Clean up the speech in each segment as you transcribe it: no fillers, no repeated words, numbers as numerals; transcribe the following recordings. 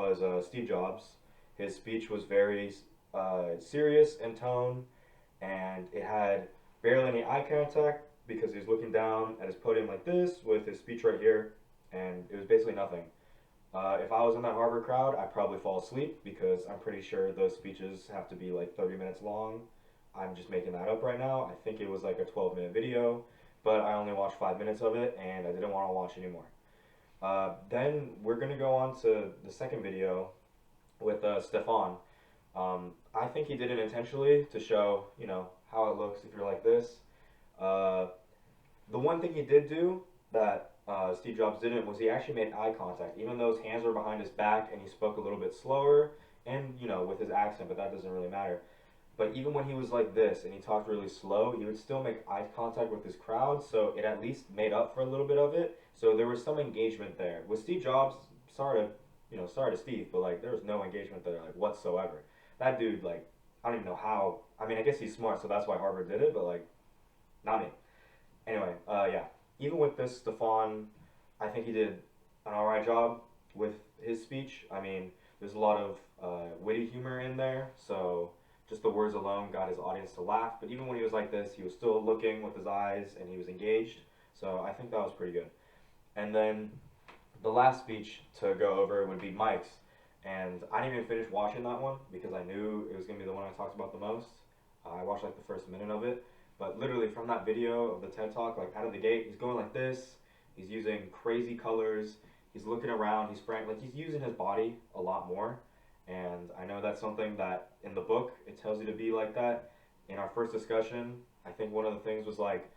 was Steve Jobs. His speech was very serious in tone, and it had barely any eye contact because he was looking down at his podium like this with his speech right here, and it was basically nothing. If I was in that Harvard crowd, I'd probably fall asleep because I'm pretty sure those speeches have to be like 30 minutes long. I'm just making that up right now. I think it was like a 12-minute video, but I only watched 5 minutes of it and I didn't want to watch anymore. Then we're going to go on to the second video with Stefan. I think he did it intentionally to show, how it looks if you're like this. Uh, the one thing he did do that Steve Jobs didn't was he actually made eye contact, even though his hands were behind his back and he spoke a little bit slower and, with his accent, but that doesn't really matter. But even when he was like this and he talked really slow, he would still make eye contact with his crowd, so it at least made up for a little bit of it. So there was some engagement there. With Steve Jobs, sorry to Steve, but like there was no engagement there like whatsoever. That dude, like, I don't even know how. I mean, I guess he's smart, so that's why Harvard did it, but like, not me. Anyway, yeah. Even with this, Stefan, I think he did an alright job with his speech. I mean, there's a lot of witty humor in there, so just the words alone got his audience to laugh. But even when he was like this, he was still looking with his eyes and he was engaged. So I think that was pretty good. And then the last speech to go over would be Mike's. And I didn't even finish watching that one because I knew it was going to be the one I talked about the most. I watched like the first minute of it. But literally from that video of the TED Talk, like out of the gate, he's going like this. He's using crazy colors. He's looking around. He's frank. Like he's using his body a lot more. And I know that's something that in the book it tells you to be like that. In our first discussion, I think one of the things was like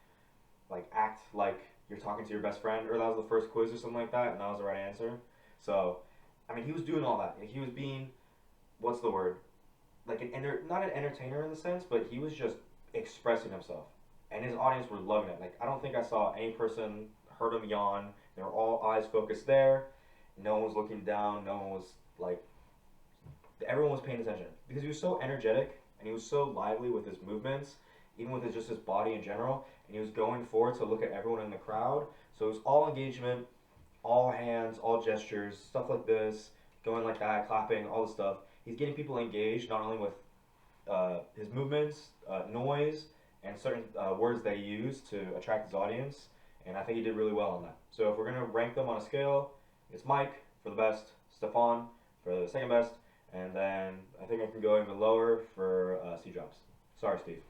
act like you're talking to your best friend, or that was the first quiz or something like that, and that was the right answer. So, I mean, he was doing all that. He was being, what's the word? Like not an entertainer in the sense, but he was just expressing himself, and his audience were loving it. Like I don't think I saw any person heard him yawn. They were all eyes focused there. No one was looking down. No one was like, everyone was paying attention because he was so energetic and he was so lively with his movements, even with just his body in general. And he was going forward to look at everyone in the crowd. So it was all engagement, all hands, all gestures, stuff like this, going like that, clapping, all this stuff. He's getting people engaged not only with his movements, noise, and certain words that he used to attract his audience. And I think he did really well on that. So if we're going to rank them on a scale, it's Mike for the best, Stefan for the second best, and then I think I can go even lower for Steve Jobs. Sorry, Steve.